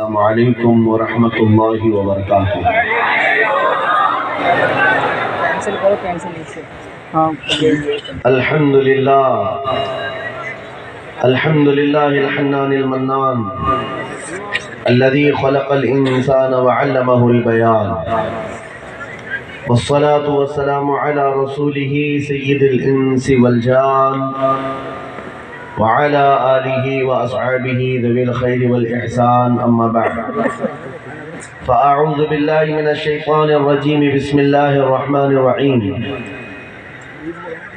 السلام علیکم ورحمۃ اللہ وبرکاتہ۔ الحمد للہ الحنان المنان الذي خلق الانسان وعلمه البیان، والصلاة والسلام على رسوله سید الانس والجان وعلى آلہ واصحابہ ذوی الخیر والإحسان، اما بعد فاعوذ باللہ من الشیطان الرجیم، بسم اللہ الرحمن الرحیم۔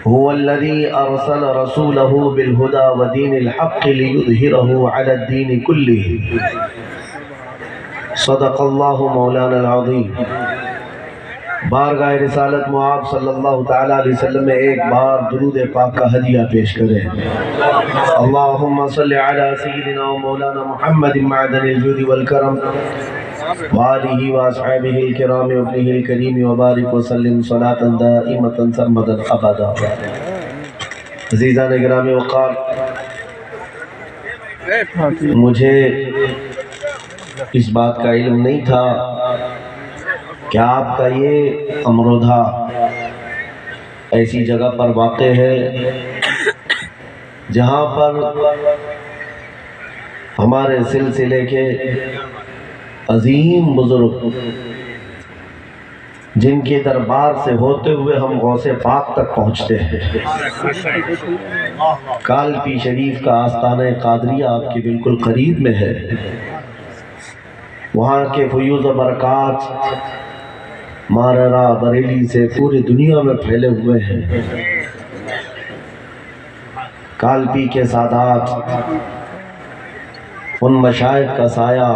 هو الذي أرسل رسوله بالهدى ودين الحق ليظهره على الدين كله، صدق الله مولانا العظيم۔ بارگاہ رسالت معاب صلی اللہ تعالیٰ علیہ وسلم میں ایک بار درود پاک کا ہدیہ پیش کریں۔ اللہم صلی علی سیدنا و مولانا محمد معدن الجود والکرم وآلہ واصحابہ الکرام وابنہ الکریم وبارک وسلم صلاة دائمة سرمدا ابدا۔ عزیزان گرامی وقار، مجھے اس بات کا علم نہیں تھا کہ آپ کا یہ امرودھا ایسی جگہ پر واقع ہے جہاں پر ہمارے سلسلے کے عظیم بزرگ جن کے دربار سے ہوتے ہوئے ہم غوث پاک تک پہنچتے ہیں، کالپی شریف کا آستانہ قادریہ آپ کے بالکل قریب میں ہے، وہاں کے فیوض و برکات ماررا بریلی سے پوری دنیا میں پھیلے ہوئے ہیں۔ کالپی کے سادات، ان مشائخ کا سایہ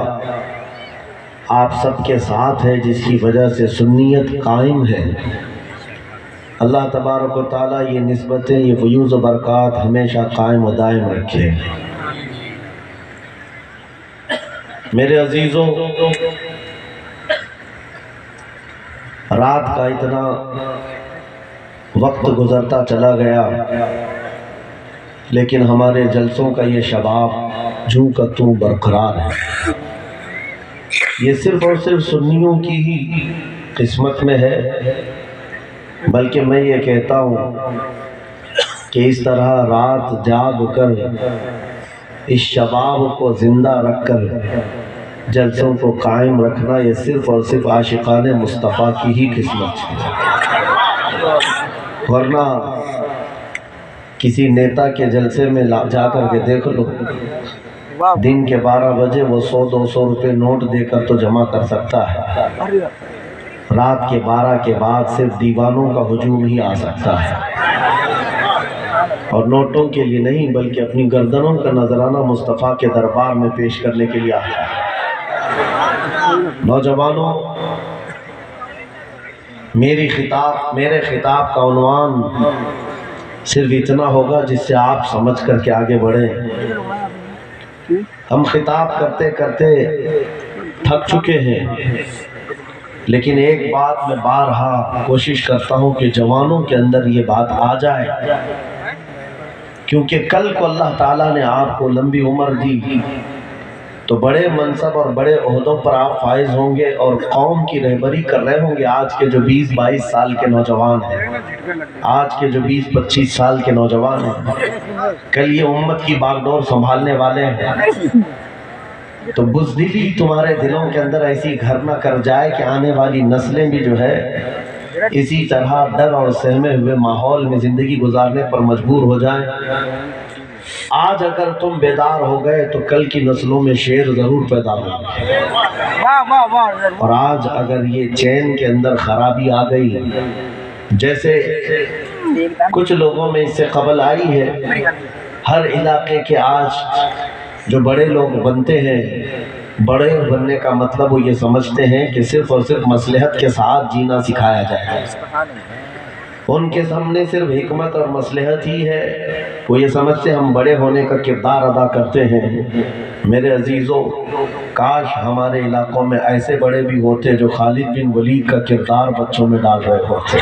آپ سب کے ساتھ ہے، جس کی وجہ سے سنیت قائم ہے۔ اللہ تبارک و تعالیٰ یہ نسبتیں، یہ فیوض و برکات ہمیشہ قائم و دائم رکھے۔ میرے عزیزوں، رات کا اتنا وقت گزرتا چلا گیا، لیکن ہمارے جلسوں کا یہ شباب جوں کا توں برقرار ہے۔ یہ صرف اور صرف سنیوں کی ہی قسمت میں ہے، بلکہ میں یہ کہتا ہوں کہ اس طرح رات جاگ کر اس شباب کو زندہ رکھ کر جلسوں کو قائم رکھنا، یہ صرف اور صرف عاشقان مصطفیٰ کی ہی قسمت ہے۔ ورنہ کسی نیتا کے جلسے میں جا کر کے دیکھ لو، دن کے 12 بجے وہ 100-200 روپے نوٹ دے کر تو جمع کر سکتا ہے، رات کے 12 کے بعد صرف دیوانوں کا ہجوم ہی آ سکتا ہے، اور نوٹوں کے لیے نہیں بلکہ اپنی گردنوں کا نذرانہ مصطفیٰ کے دربار میں پیش کرنے کے لیے آتا ہے۔ نوجوانوں، میرے خطاب کا عنوان صرف اتنا ہوگا جس سے آپ سمجھ کر کے آگے بڑھیں۔ ہم خطاب کرتے کرتے تھک چکے ہیں، لیکن ایک بات میں بارہا کوشش کرتا ہوں کہ جوانوں کے اندر یہ بات آ جائے، کیونکہ کل کو اللہ تعالیٰ نے آپ کو لمبی عمر دی تو بڑے منصب اور بڑے عہدوں پر آپ فائز ہوں گے، اور قوم کی رہبری کر رہے ہوں گے۔ آج کے جو 20-22 سال کے نوجوان ہیں، آج کے جو 20-25 سال کے نوجوان ہیں، کل یہ امت کی باغ ڈور سنبھالنے والے ہیں۔ تو بزدلی تمہارے دلوں کے اندر ایسی گھر نہ کر جائے کہ آنے والی نسلیں بھی جو ہے اسی طرح ڈر اور سہمے ہوئے ماحول میں زندگی گزارنے پر مجبور ہو جائیں۔ آج اگر تم بیدار ہو گئے تو کل کی نسلوں میں شیر ضرور پیدا ہوگا، اور آج اگر یہ چین کے اندر خرابی آ گئی، جیسے کچھ لوگوں میں اس سے قبل آئی ہے، ہر علاقے کے آج جو بڑے لوگ بنتے ہیں، بڑے بننے کا مطلب وہ یہ سمجھتے ہیں کہ صرف اور صرف مصلحت کے ساتھ جینا سکھایا جائے، ان کے سامنے صرف حکمت اور مصلحت ہی ہے، وہ یہ سمجھتے ہم بڑے ہونے کا کردار ادا کرتے ہیں۔ میرے عزیزوں، کاش ہمارے علاقوں میں ایسے بڑے بھی ہوتے جو خالد بن ولید کا کردار بچوں میں ڈال رہے ہوتے.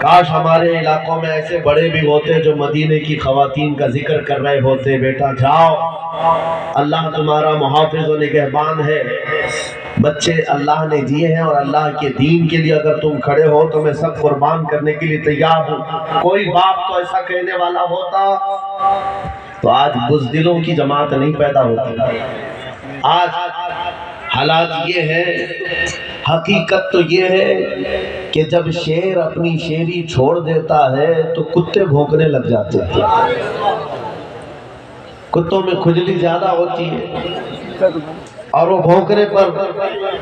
کاش ہمارے علاقوں میں ایسے بڑے بھی ہوتے جو مدینے کی خواتین کا ذکر کر رہے ہوتے. بیٹا جاؤ، اللہ تمہارا محافظ و نگہبان ہے. بچے اللہ نے دیے ہیں اور اللہ کے دین کے لیے اگر تم کھڑے ہو تو میں سب قربان کرنے کے لیے تیار ہوں. کوئی باپ تو ایسا کہنے والا ہوتا تو آج بزدلوں کی جماعت نہیں پیدا ہوتی. آج حالات یہ ہے، حقیقت تو یہ ہے کہ جب شیر اپنی شیری چھوڑ دیتا ہے تو کتے بھونکنے لگ جاتے ہیں. کتوں میں کھجلی زیادہ ہوتی ہے اور وہ بھونکنے پر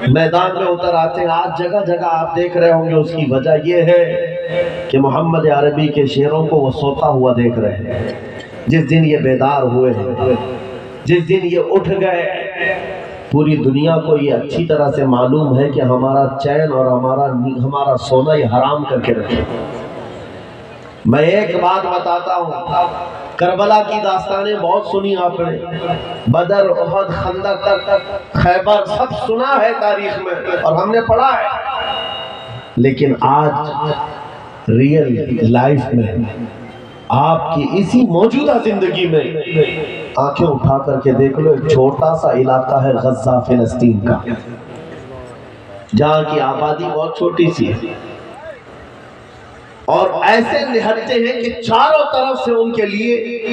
میدان میں اتر آتے ہیں. آج جگہ جگہ آپ دیکھ رہے ہوں گے اس کی وجہ یہ ہے کہ محمد عربی کے شیروں کو وہ سوتا ہوا دیکھ رہے ہیں. جس دن یہ بیدار ہوئے ہیں، جس دن یہ اٹھ گئے، پوری دنیا کو یہ اچھی طرح سے معلوم ہے کہ ہمارا چین اور ہمارا سونا یہ حرام کر کے رکھے. میں ایک بات بتاتا ہوں، کربلا کی داستانیں بہت سنی آپ نے، بدر، احد، خندق، خیبر سب سنا ہے تاریخ میں اور ہم نے پڑھا ہے. لیکن آج ریئل لائف میں آپ کی اسی موجودہ زندگی میں آنکھیں اٹھا کر کے دیکھ لو، ایک چھوٹا سا علاقہ ہے غزہ فلسطین کا، جہاں کی آبادی بہت چھوٹی سی ہے اور ایسے نہرتے ہیں کہ چاروں طرف سے ان کے لیے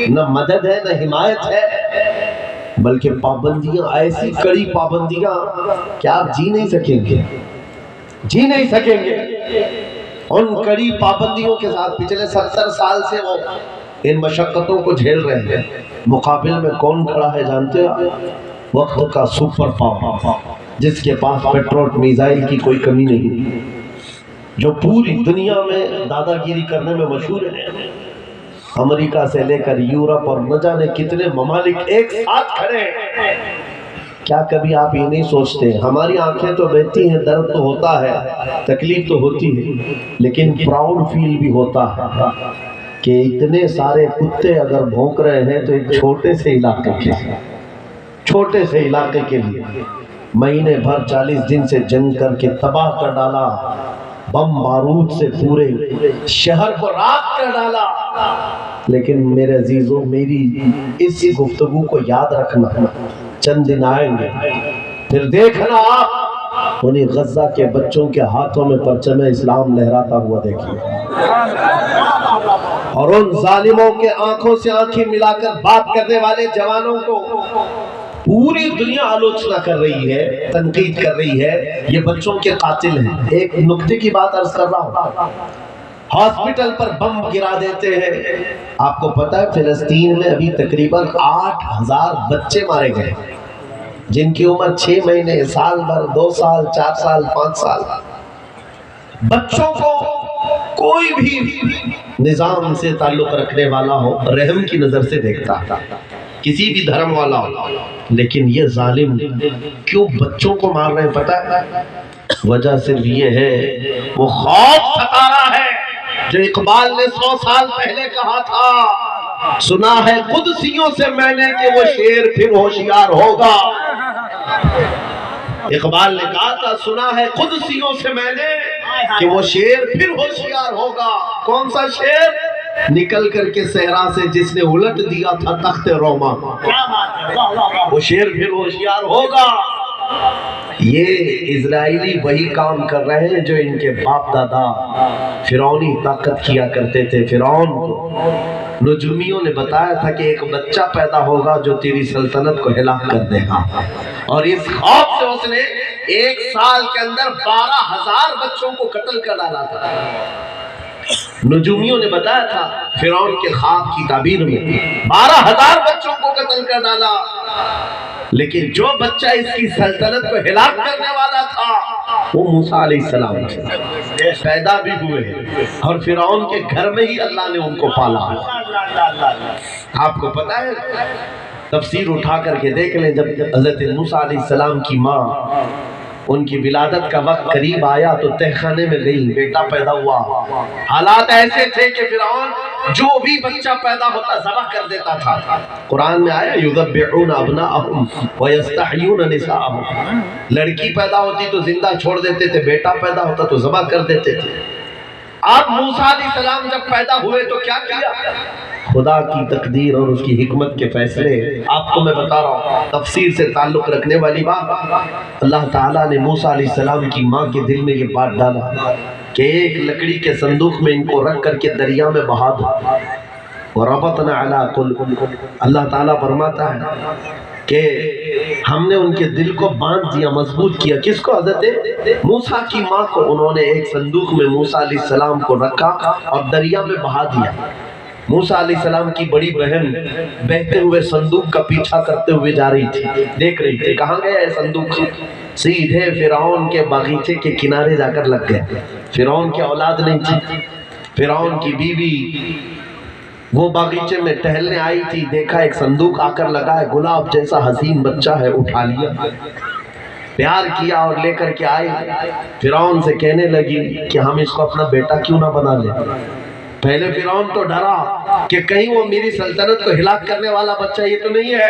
نہ مدد ہے نہ حمایت ہے، بلکہ پابندیاں، ایسی کڑی پابندیاں کہ آپ جی نہیں سکیں گے. ان کڑی پابندیوں کے ساتھ پچھلے 70 سال سے وہ ان مشقتوں کو جھیل رہے ہیں. مقابل میں کون کھڑا ہے جانتے ہیں؟ وقت کا سپر پاور، جس کے پاس پیٹرول میزائل کی کوئی کمی نہیں، جو پوری دنیا میں دادا گیری کرنے میں مشہور ہے. امریکہ سے لے کر یورپ اور نہ جانے کتنے ممالک ایک ساتھ کھڑے ہیں. کیا کبھی آپ یہ نہیں سوچتے؟ ہماری آنکھیں تو بہتی ہیں، درد تو ہوتا ہے، تکلیف تو ہوتی ہے، لیکن پراؤڈ فیل بھی ہوتا ہے کہ اتنے سارے کتے اگر بھونک رہے ہیں تو ایک چھوٹے سے علاقے کے لیے مہینے بھر 40 دن سے جنگ کر کے تباہ کر ڈالا، بم بارود سے پورے شہر کو راکھ کر ڈالا. لیکن میرے عزیزوں، میری اس گفتگو کو یاد رکھنا، چند دن آئیں گے پھر دیکھنا آپ انہیں غزہ کے بچوں کے ہاتھوں میں پرچم اسلام لہراتا ہوا دیکھیے، اور ان ظالموں کے آنکھوں سے آنکھیں ملا کر بات کرنے والے جوانوں کو پوری دنیا آلوچنا کر رہی ہے، تنقید کر رہی ہے، یہ بچوں کے قاتل ہیں. ایک نکتے کی بات عرض کر رہا ہوں، ہاسپٹل پر بم گرا دیتے ہیں. آپ کو پتا ہے فلسطین میں ابھی تقریباً 8000 بچے مارے گئے، جن کی عمر 6 مہینے، سال بھر، 2 سال، 4 سال، 5 سال. بچوں کو کوئی بھی نظام سے تعلق رکھنے والا ہو رحم کی نظر سے دیکھتا، کسی بھی دھرم والا ہو. لیکن یہ ظالم کیوں بچوں کو مار رہے ہیں پتہ ہے؟ وجہ صرف یہ ہے، وہ خوف ستا رہا ہے جو اقبال نے 100 سال پہلے کہا تھا، سنا ہے قدسیوں سے میں نے کہ وہ شیر پھر ہوشیار ہوگا. اقبال نے کہا تھا، سنا ہے قدسیوں سے میں نے کہ وہ شیر پھر ہوشیار ہوگا. کون سا شیر؟ نکل کر کے صحرا سے جس نے الٹ دیا تھا تخت روما، وہ شیر پھر ہوشیار ہوگا. یہ اسرائیلی وہی کام کر رہے ہیں جو ان کے باپ دادا فرعونی طاقت کیا کرتے تھے. فرعون کو نجومیوں نے بتایا تھا کہ ایک بچہ پیدا ہوگا جو تیری سلطنت کو ہلاک کر دے گا، اور اس خوف سے اس نے 1 سال کے اندر 12,000 بچوں کو قتل کر ڈالا تھا. نجومیوں نے بتایا تھا فرعون کے خواب کی تعبیر میں 12,000 بچوں کو قتل کر ڈالا. لیکن جو بچہ اس کی سلطنت کو ہلاک کرنے والا تھا وہ موسیٰ علیہ السلام پیدا بھی ہوئے اور فرعون کے گھر میں ہی اللہ نے ان کو پالا. آپ کو پتا ہے، تفسیر اٹھا کر کے دیکھ لیں، جب حضرت موسیٰ علیہ السلام کی ماں ان کی ولادت کا وقت قریب آیا تو تہخانے میں گئی، بیٹا پیدا ہوا۔ حالات ایسے تھے کہ فرعون جو بھی بچہ پیدا ہوتا ذبح کر دیتا تھا۔ قرآن میں آیا یذبحون ابناءہم ویستحیون نساءہم، لڑکی پیدا ہوتی تو زندہ چھوڑ دیتے تھے، بیٹا پیدا ہوتا تو ذبح کر دیتے تھے۔ آپ موسیٰ علیہ السلام جب پیدا ہوئے تو کیا کیا؟ خدا کی تقدیر اور اس کی حکمت کے فیصلے آپ کو میں بتا رہا ہوں، تفسیر سے تعلق رکھنے والی بات۔ اللہ تعالیٰ نے موسیٰ علیہ السلام کی ماں کے دل میں یہ بات ڈالا کہ ایک لکڑی کے صندوق میں ان کو رکھ کر کے دریا میں بہا دو۔ وَرَبَطْنَا عَلَىٰ قُلْوِهِمْ، اللہ تعالیٰ فرماتا ہے کہ ہم نے ان کے دل کو باندھ دیا، مضبوط کیا۔ کس کو؟ حضرت موسیٰ کی ماں کو۔ انہوں نے ایک صندوق میں موسیٰ علیہ السلام کو رکھا اور دریا میں بہا دیا۔ موسیٰ علیہ السلام کی بڑی بہن بہتے ہوئے صندوق کا پیچھا کرتے ہوئے جا رہی تھی، دیکھ رہی تھی کہاں گیا ہے صندوق؟ سیدھے فرعون کے باغیچے کے کنارے جا کر لگ گئے۔ فرعون کی اولاد نہیں تھی، فرعون کی بیوی وہ باغیچے میں ٹہلنے آئی تھی، دیکھا ایک صندوق آ کر لگا ہے، گلاب جیسا حسین بچہ ہے، اٹھا لیا، پیار کیا اور لے کر کے آئی۔ فرعون سے کہنے لگی کہ ہم اس کو اپنا بیٹا کیوں نہ بنا لیں۔ پہلے فرعون تو ڈرا کہ کہیں وہ میری سلطنت کو ہلاک کرنے والا بچہ یہ تو نہیں ہے۔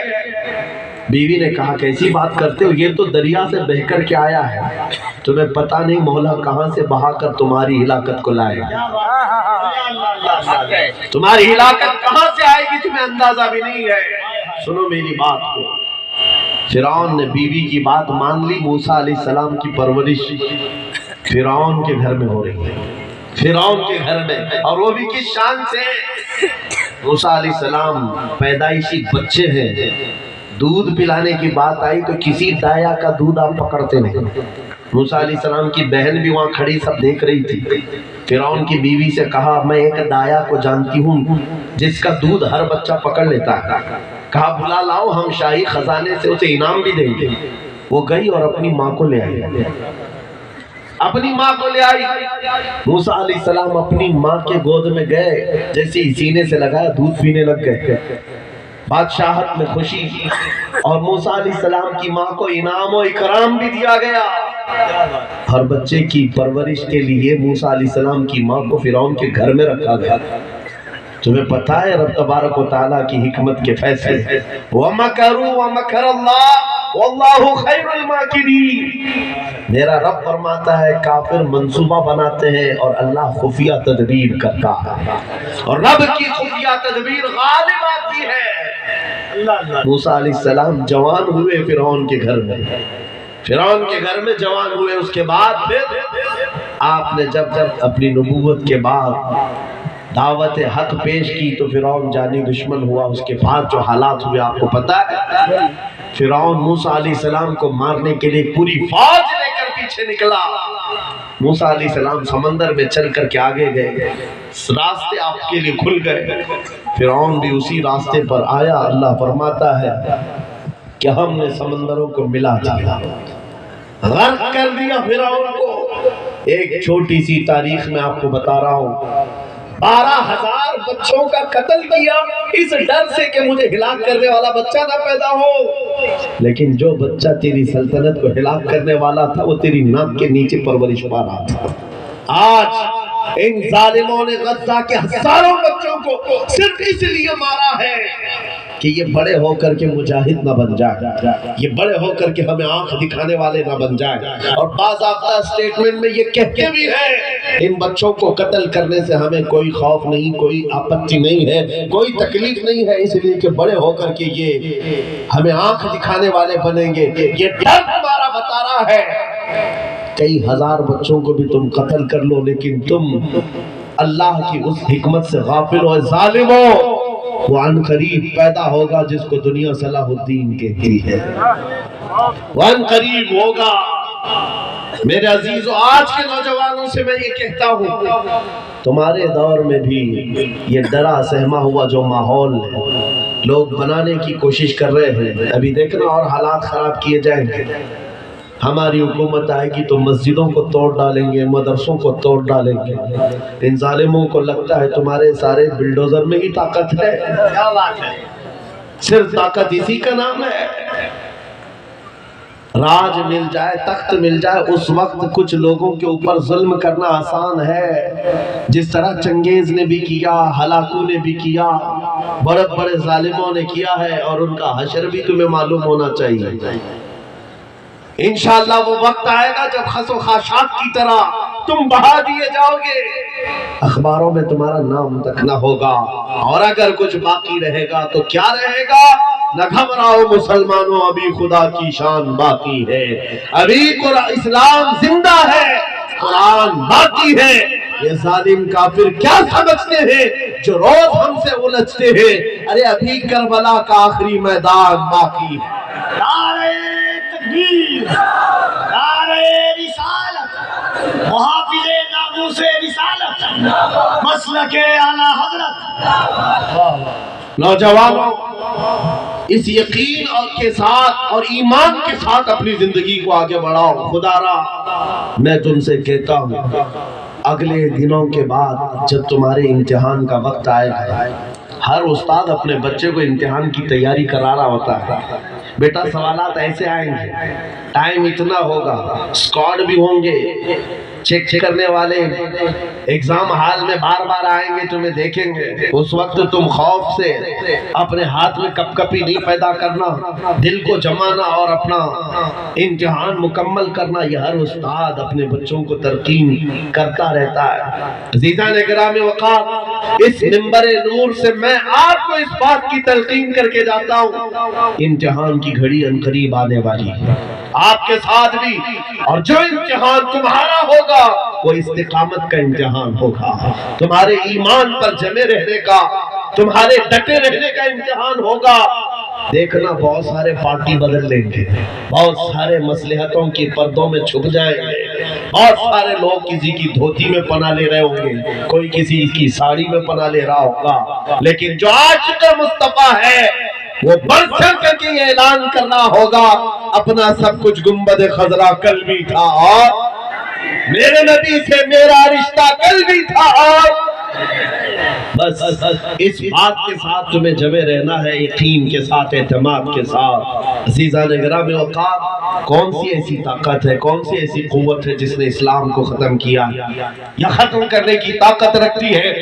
بیوی نے کہا کیسی بات کرتے ہو، یہ تو دریا سے بہہ کر کے آیا ہے، تمہیں پتہ نہیں مولا کہاں سے بہا کر تمہاری ہلاکت کو لائے گا، تمہاری ہلاکت کہاں سے آئے گی تمہیں اندازہ بھی نہیں ہے۔ سنو میری بات کو۔ فرعون نے بیوی کی بات مان لی۔ موسیٰ علیہ السلام کی پرورش فرعون کے گھر میں ہو رہی ہے، فرعون کے گھر میں، اور وہ بھی کس شان سے؟ موسیٰ علیہ السلام پیدائشی بچے ہیں، دودھ پلانے کی بات آئی تو کسی دایا کا دودھ آپ پکڑتے نہیں۔ موسیٰ علیہ السلام کی بہن بھی وہاں کھڑی سب دیکھ رہی تھی۔ فرعون کی بیوی سے کہا میں ایک دایا کو جانتی ہوں جس کا دودھ ہر بچہ پکڑ لیتا ہے، کہا بلا لاؤ، ہم شاہی خزانے سے اسے انعام بھی دیں گے۔ وہ گئی اور اپنی ماں کو لے آئی، اپنی ماں کو لے آئی۔ موسیٰ علیہ السلام اپنی ماں کے گود میں گئے، جیسے ہی سینے سے لگایا دودھ پینے لگ گئے۔ بادشاہت میں خوشی، اور موسیٰ علیہ السلام کی ماں کو انعام و اکرام بھی دیا گیا۔ ہر بچے کی پرورش کے لیے موسیٰ علیہ السلام کی ماں کو فرعون کے گھر میں رکھا گیا۔ تمہیں پتہ ہے رب تبارک و تعالیٰ کی حکمت کے فیصلے۔ وَمَكَرُوا وَمَكَرَ اللَّهُ وَاللَّهُ خَيْرُ الْمَاكِرِينَ، میرا رب فرماتا ہے کافر منصوبہ بناتے ہیں اور اللہ خفیہ تدبیر کرتا ہے، اور رب کی خفیہ تدبیر غالب آتی ہے۔ موسیٰ علیہ السلام جوان ہوئے فرعون کے گھر میں، فرعون کے گھر میں جوان ہوئے۔ اس کے بعد پھر آپ نے جب اپنی نبوت کے بعد دعوت حق پیش کی تو فرعون جانی دشمن ہوا۔ اس کے بعد جو حالات ہوئے آپ کو پتہ ہے۔ فرعون موسیٰ علیہ السلام کو مارنے کے لیے پوری فوج لے کر پیچھے نکلا۔ موسیٰ علیہ السلام سمندر میں چل کر کے آگے گئے، راستے آپ کے لیے کھل گئے۔ فرعون بھی اسی راستے پر آیا۔ اللہ فرماتا ہے کہ ہم نے سمندروں کو ملا دیا، غرق کر دیا فرعون کو۔ ایک چھوٹی سی تاریخ میں آپ کو بتا رہا ہوں، 12,000 بچوں کا قتل کیا اس ڈر سے کہ مجھے ہلاک کرنے والا بچہ نہ پیدا ہو۔ لیکن جو بچہ تیری سلطنت کو ہلاک کرنے والا تھا وہ تیری ناک کے نیچے پرورش پا رہا تھا۔ آج ان ظالموں نے غزہ کے ہزاروں بچوں کو صرف اس لیے مارا ہے کہ یہ بڑے ہو کر کے مجاہد نہ بن جائے، یہ بڑے ہو کر کے ہمیں آنکھ دکھانے والے نہ بن جائے۔ اور باضابطہ سٹیٹمنٹ میں یہ کہتے بھی ہیں ان بچوں کو قتل کرنے سے ہمیں کوئی خوف نہیں، کوئی آپتی نہیں ہے، کوئی تکلیف نہیں ہے، اس لیے کہ بڑے ہو کر کے یہ ہمیں آنکھ دکھانے والے بنیں گے۔ یہ ڈر ہمارا بتا رہا ہے کئی ہزار بچوں کو بھی تم قتل کر لو، لیکن تم اللہ کی اس حکمت سے غافل ہو۔ ظالموں، وہ عن قریب پیدا ہوگا جس کو دنیا صلاح الدین کہتی ہے، وہ عن قریب ہوگا۔ میرے عزیزو، آج کے نوجوانوں سے میں یہ کہتا ہوں، تمہارے دور میں بھی یہ ڈرا سہما ہوا جو ماحول ہے لوگ بنانے کی کوشش کر رہے ہیں، ابھی دیکھنا اور حالات خراب کیے جائیں گے۔ ہماری حکومت آئے گی تو مسجدوں کو توڑ ڈالیں گے، مدرسوں کو توڑ ڈالیں گے۔ ان ظالموں کو لگتا ہے تمہارے سارے بلڈوزر میں ہی طاقت ہے، صرف طاقت اسی کا نام ہے۔ راج مل جائے، تخت مل جائے، اس وقت کچھ لوگوں کے اوپر ظلم کرنا آسان ہے، جس طرح چنگیز نے بھی کیا، ہلاکو نے بھی کیا، بڑے بڑے ظالموں نے کیا ہے، اور ان کا حشر بھی تمہیں معلوم ہونا چاہیے۔ انشاءاللہ وہ وقت آئے گا جب خس و خاشاک کی طرح تم بہا دیے جاؤ گے، اخباروں میں تمہارا نام تک نہ ہوگا، اور اگر کچھ باقی رہے گا تو کیا رہے گا؟ نہ گھبراؤ مسلمانوں، ابھی خدا کی شان باقی ہے، ابھی اسلام زندہ ہے، قرآن باقی ہے۔ یہ ظالم کافر کیا سمجھتے ہیں جو روز ہم سے الجھتے ہیں؟ ارے ابھی کربلا کا آخری میدان باقی ہے۔ نعرہ تکبیر، نعرہ رسالت، محافظ ناموس رسالت، مسلک اعلیٰ حضرت۔ نوجوانوں، اس یقین کے ساتھ اور ایمان کے ساتھ اپنی زندگی کو آگے بڑھاؤ۔ خدا را میں تم سے کہتا ہوں، اگلے دنوں کے بعد جب تمہارے امتحان کا وقت آئے گا، ہر استاد اپنے بچے کو امتحان کی تیاری کرا رہا ہوتا ہے۔ بیٹا سوالات ایسے آئیں گے، ٹائم اتنا ہوگا، اسکواڈ بھی ہوں گے، چیک کرنے والے ایگزام ہال میں بار بار آئیں گے، تمہیں دیکھیں گے۔ اس وقت تم خوف سے اپنے ہاتھ میں کپ کپی نہیں پیدا کرنا، دل کو جمانا اور اپنا امتحان مکمل کرنا، یہ ہر استاد اپنے بچوں کو تلقین کرتا رہتا ہے۔ عزیزان گرامی وقار، اس منبر نور سے میں آپ کو اس بات کی تلقین کر کے جاتا ہوں، امتحان کی گھڑی عنقریب آنے والی ہے، آپ کے ساتھ بھی، اور جو امتحان تمہارا ہوگا وہ استقامت کا امتحان ہوگا، تمہارے ایمان پر جمے رہنے کا، تمہارے ڈٹے رہنے کا امتحان ہوگا۔ دیکھنا بہت سارے پارٹی بدل لیں گے، بہت سارے مصلحتوں کی پردوں میں چھپ جائیں گے، بہت سارے لوگ کسی کی دھوتی میں پناہ لے رہے ہوں گے، کوئی کسی کی ساڑی میں پناہ لے رہا ہوگا، لیکن جو عاشق مصطفیٰ ہے وہ بڑھ چڑھ کر کے یہ اعلان کرنا ہوگا، اپنا سب کچھ گنبد خضرا کل بھی تھا، اور میرے نبی سے میرا رشتہ کل بھی تھا، اور بس اس بات کے ساتھ تمہیں جمے رہنا ہے، یقین کے ساتھ، اعتماد کے ساتھ۔ عزیزان گرامی اوقات، کون سی ایسی طاقت ہے، کون سی ایسی قوت ہے جس نے اسلام کو ختم کیا یا ختم کرنے کی طاقت رکھتی ہے؟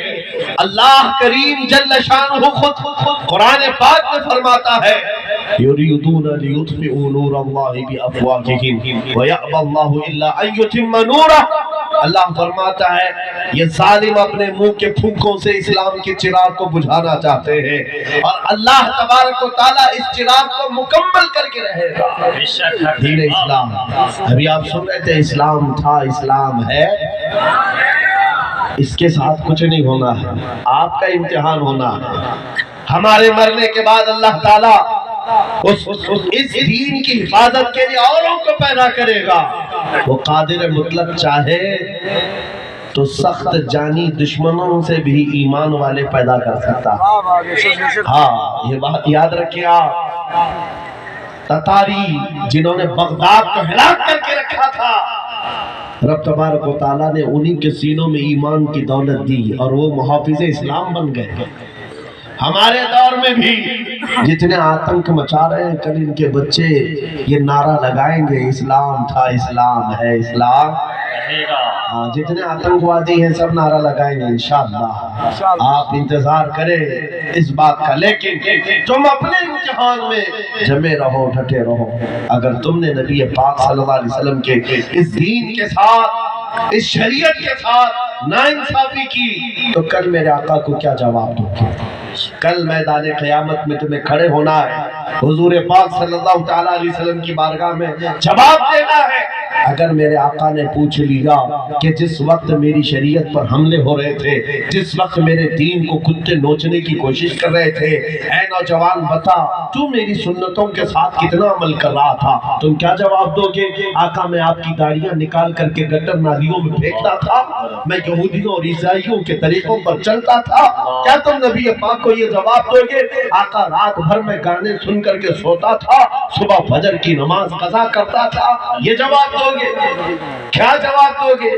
اللہ کریم جل شانہ خود قرآن پاک میں فرماتا ہے، یریدون لیطفئوا نور اللہ بافواہہم ویأبی اللہ الا ان یتم نورہ۔ اللہ فرماتا ہے یہ ظالم اپنے منہ کے پھونکوں سے اسلام کے چراغ کو بجھانا چاہتے ہیں، اور اللہ تبارک و تعالیٰ اس چراغ کو مکمل کر کے رہے گا۔ دین اسلام، ابھی آپ سن رہے تھے، اسلام تھا، اسلام ہے، اس کے ساتھ کچھ نہیں ہونا ہے، آپ کا امتحان ہونا ہے۔ ہمارے مرنے کے بعد اللہ تعالیٰ اس دین کی حفاظت کے لیے اوروں کو پیدا کرے گا۔ وہ قادر مطلق چاہے تو سخت جانی دشمنوں سے بھی ایمان والے پیدا کر سکتا ہے۔ ہاں، یہ بات یاد رکھیں آپ، تتاری جنہوں نے بغداد کو ہلاک کر کے رکھا تھا، رب تبارک و تعالیٰ نے انہی کے سینوں میں ایمان کی دولت دی اور وہ محافظ اسلام بن گئے۔ ہمارے دور میں بھی جتنے آتنک مچا رہے ہیں، کل ان کے بچے یہ نعرہ لگائیں گے، اسلام تھا، اسلام ہے، اسلام ہاں، جتنے آتنکوادی ہیں سب نعرہ لگائیں گے انشاءاللہ۔ آپ انتظار کریں اس بات کا، لیکن تم اپنے امتحان میں جمے رہو، ڈٹے رہو۔ اگر تم نے نبی پاک صلی اللہ علیہ وسلم کے اس دین کے ساتھ، اس شریعت کے ساتھ ناانصافی کی تو کل میرے آقا کو کیا جواب دو گے؟ کل میدان قیامت میں تمہیں کھڑے ہونا ہے، حضور پاک صلی اللہ تعالیٰ علیہ وسلم کی بارگاہ میں جواب دینا ہے۔ اگر میرے آقا نے پوچھ لیا کہ جس وقت میری شریعت پر حملے ہو رہے تھے، جس وقت میرے دین کو کتے نوچنے کی کوشش کر رہے تھے، اے نوجوان بتا تو میری سنتوں کے ساتھ کتنا عمل کر رہا تھا، تم کیا جواب دو گے؟ آقا میں آپ کی داڑیاں نکال کر کے گٹر نالیوں میں پھینکتا تھا، میں یہودیوں اور عیسائیوں کے طریقوں پر چلتا تھا، کیا تم نبی پاک کو یہ جواب دو گے؟ آقا رات بھر میں گانے سن کر کے سوتا تھا، صبح فجر کی نماز قضا کرتا تھا، یہ جواب دو گے؟ کیا جواب دو گے؟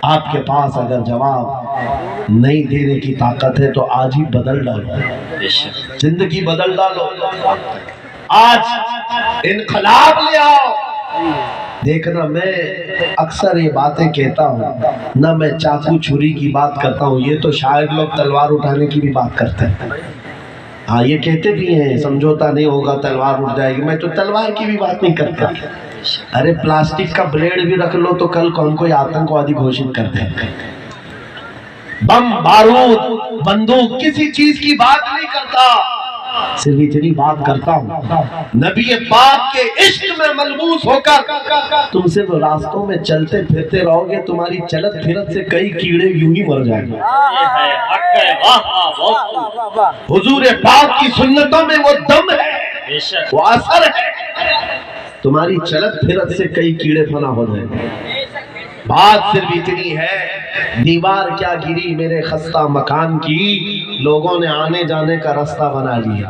آپ کے پاس اگر جواب نہیں دینے کی طاقت ہے تو آج ہی بدل ڈالو، زندگی بدل ڈالو، آج انقلاب لے آؤ، دیکھنا میں اکثر یہ باتیں کہتا ہوں، نہ میں چاقو چھری کی بات کرتا ہوں، یہ تو شاید لوگ تلوار اٹھانے کی بھی بات کرتے ہیں، ہاں یہ کہتے بھی ہیں سمجھوتا نہیں ہوگا تلوار اٹھ جائے گی، میں تو تلوار کی بھی بات نہیں کرتا۔ ارے پلاسٹک کا بلیڈ بھی رکھ لو تو کل کون کوئی آتنکوادی گھوشت کر دیں، بم بارود بندوق کسی چیز کی بات نہیں کرتا، صرف اتنی بات کرتا ہوں نبی پاک کے عشق میں ملبوس ہو کر تم صرف راستوں میں چلتے پھرتے رہو گے، تمہاری چلت پھرت سے کئی کیڑے یوں ہی مر جائیں گے۔ حضور پاک کی سنتوں میں وہ دم ہے، وہ اثر ہے، تمہاری چلت پھرت سے کئی کیڑے فنا ہو جائیں گے۔ بات صرف اتنی ہے، دیوار کیا گری میرے خستہ مکان کی، لوگوں نے آنے جانے کا راستہ بنا لیا۔